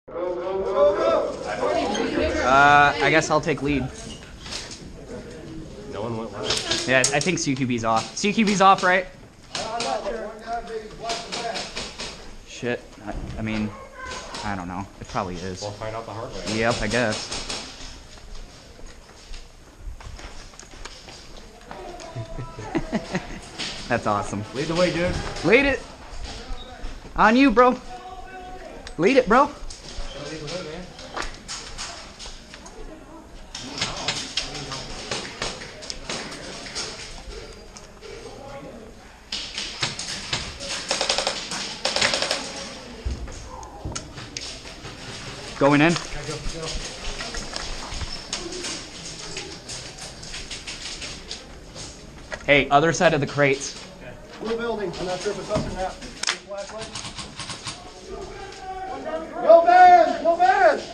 I guess I'll take lead. No one went left. Yeah, I think CQB's off. CQB's off, right? Shit. I mean, I don't know. It probably is. We'll find out the hard way. Yep, I guess. That's awesome. Lead the way, dude. Lead it. On you, bro. Lead it, bro. Lead the way, man. Going in. Go. Hey, other side of the crates. Blue building. I'm not sure if it's up or not. Flashlight. No bands! No bands!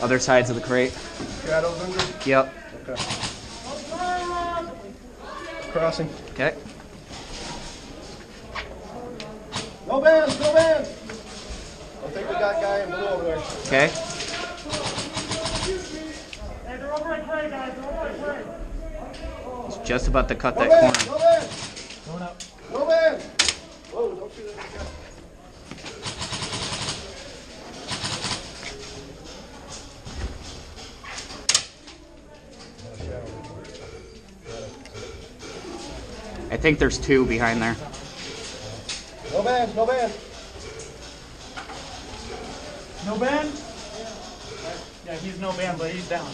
Other sides of the crate. Shadows under? Yep. Okay. Crossing. Okay. No bands! No bands! I think we got guy in blue over there. Okay. Hey, they're over at Gray, guys. They're over at Gray. It's just about to cut No that bands! corner. No bands! Going up. No bands! Whoa, don't shoot at me. I think there's two behind there. No bands! No bands! No band? Yeah, he's no band, but he's down.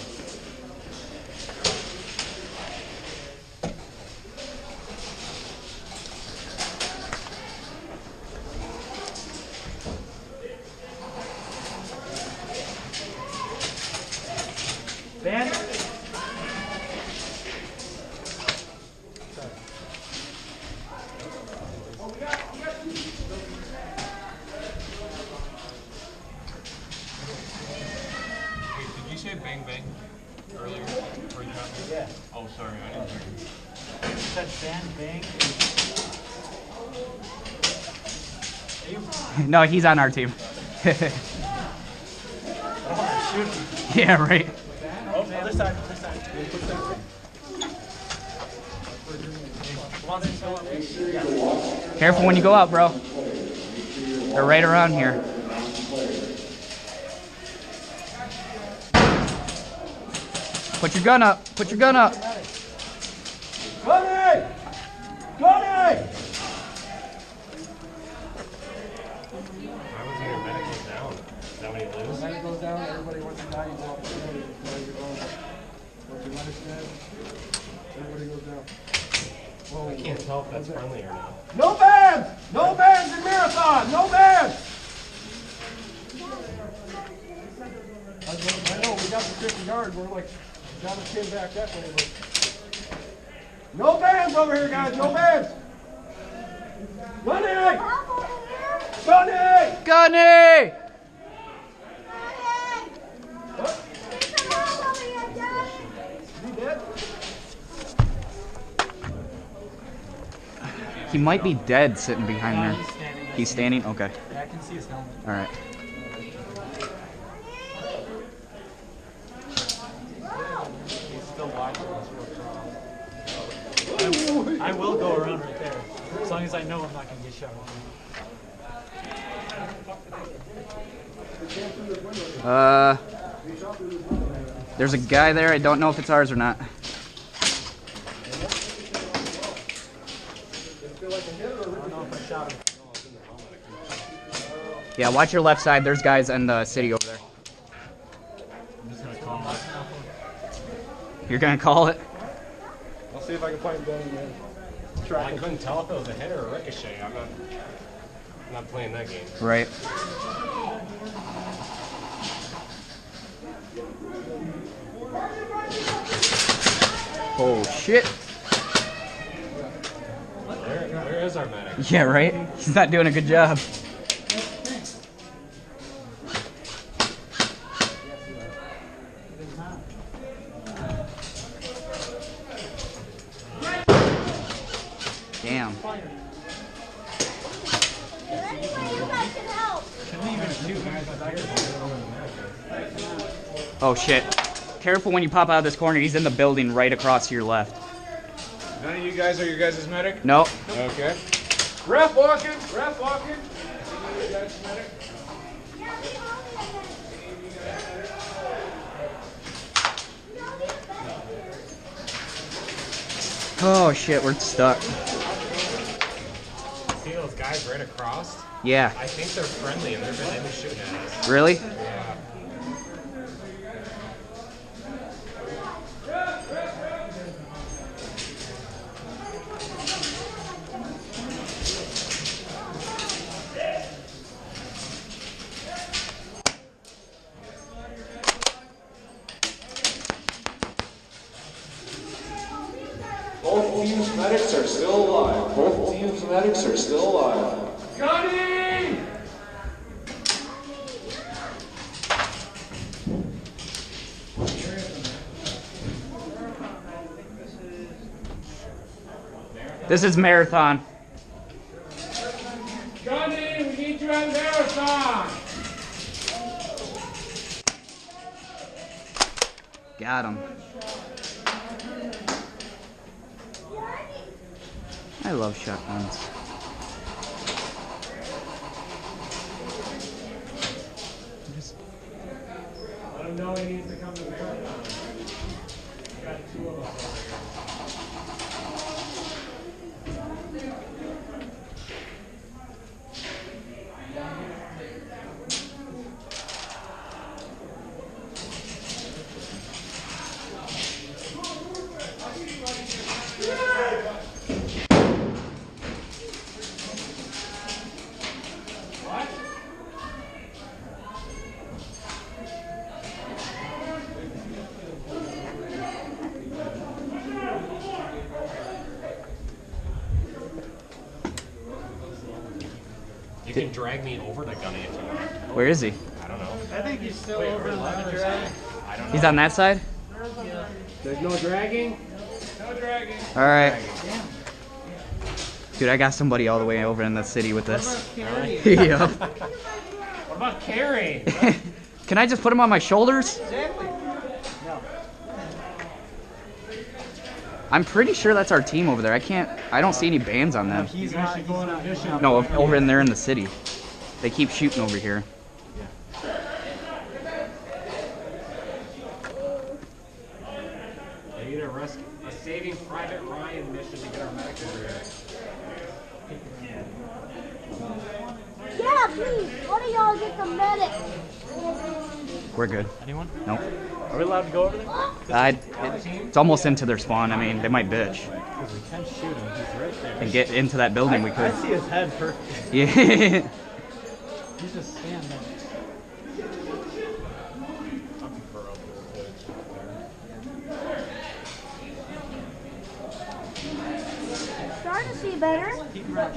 Band? Did you say bang bang earlier before you got me? Yeah. Oh, sorry, I didn't hear you. You said band, bang. Are you No, he's on our team. shoot? Yeah, right. Oh, other side, other side. Come on, then, go up. Yeah. Careful when you go out, bro. They're right around here. Put your gun up. Put your gun up. Gunny! Gunny! Why was your medical down? Is that when you lose? When it goes down, everybody wants to die. You go up the road. Once you understand, everybody goes down. Whoa, I can't tell if that's friendly or not. no bands! No bands in marathon! No bands! I know, we got the 50 yards. We're like, got us came back that way. But no bands over here, guys. No bands! Gunny! Gunny! Gunny! What? Is he dead? He might be dead sitting behind No, there. he's standing. He's standing? Okay. Yeah, I can see his helmet. All right. He's still watching us real strong. I will go around right there, as long as I know I'm not going to get shot. There's a guy there. I don't know if it's ours or not. I don't know if I shot him. Yeah, watch your left side. There's guys in the city over there. I'm just going to call him out now. You're gonna call it? I'll see if I can find Gunny, man. I couldn't tell if it was a hit or a ricochet. I'm not playing that game. Right. Oh shit. Where is our medic? Yeah, right? He's not doing a good job. Damn. Shouldn't even Oh shit. Careful when you pop out of this corner. He's in the building right across to your left. None of you guys are your guys' medic? No. Okay. Ref walking! Ref walking! Oh shit, we're stuck. See those guys right across? Yeah. I think they're friendly and they've been shooting at us. Really? Yeah. Both teams' medics are still alive. Both teams' medics are still alive. Gunny! This is marathon. Gunny, we need you on marathon! Got him. I love shotguns. Let him know he needs to come to marathon. We got 2 of us over here. You can drag me over to Gunny if you want. Where is he? I don't know. I think he's still over on the other side. I don't know. He's on that side? There's no dragging? No dragging. Alright. Dude, I got somebody all the way over in the city with this. Yep. What about Carrie? Can I just put him on my shoulders? Exactly. I'm pretty sure that's our team over there. I don't see any bands on them. He's not going on mission. No, over in there in the city. They keep shooting over here. They need a Saving Private Ryan mission to get our medic over here. Yeah, please. One of y'all get the medic. We're good. Anyone? Nope. Are we allowed to go over there? It's almost into their spawn. I mean, they might bitch. Because we can shoot him. He's right there. And get into that building we I could. see his head perfectly. Yeah. He's just standing there. Starting to see better. Keep him right.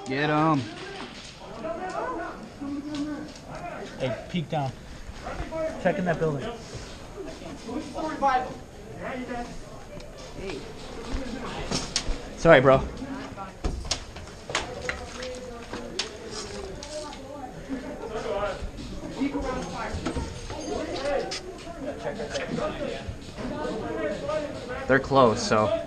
Get him. Hey, peek down. Check in that building. Sorry, bro. They're close, so.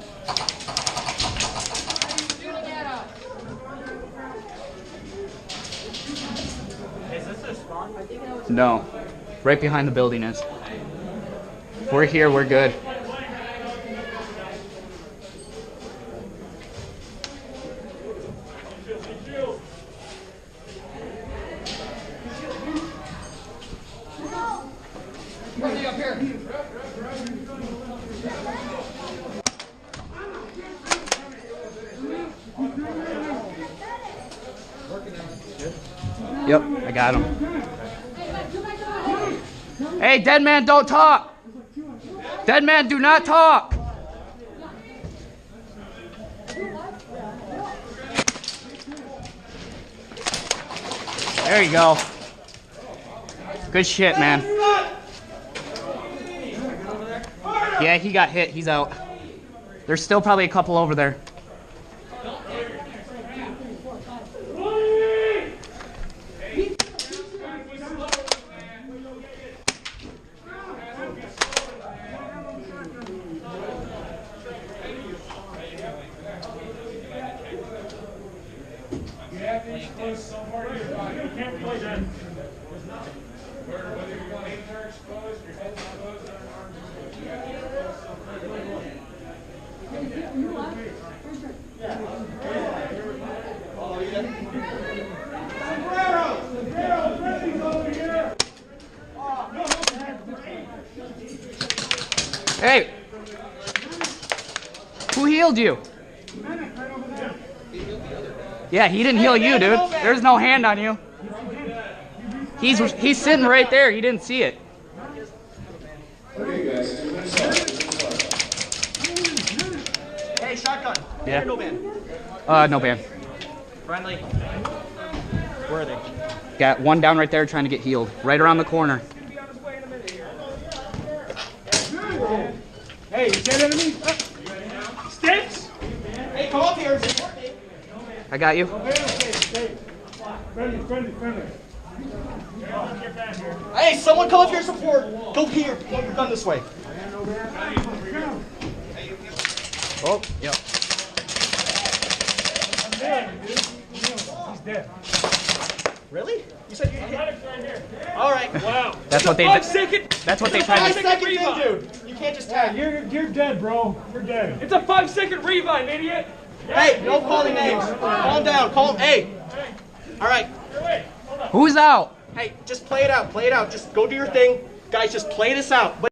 Is this their spawn? No. Right behind the building is. We're here, we're good. Yep, I got him. Hey, dead man, don't talk. Dead man, do not talk. There you go. Good shit, man. Yeah, he got hit. He's out. There's still probably a couple over there. Hey! Who healed you? Yeah, he didn't heal you, dude. There's no hand on you. He's sitting right there. He didn't see it. Okay, guys, 2 minutes left. Hey, shotgun. Yeah. No ban. No ban. Friendly. Where are they? Got one down right there trying to get healed. Right around the corner. Hey, you said enemy? Sticks? Hey, come up here and support me. I got you. Okay. Friendly. Hey, someone come up here and support. Go here. Point your gun this way. Oh, yep. I'm dead, dude. He's dead. Really? You said you hit. All right. Wow. That's what they did. That's what they tried to 5-second thing, dude. You can't just tag. You're dead, bro. You're dead. It's a 5-second revive, idiot. Hey, no calling names. Calm down. Hey. All right. Who's out? Hey, just play it out. Play it out. Just go do your thing. Guys, just play this out.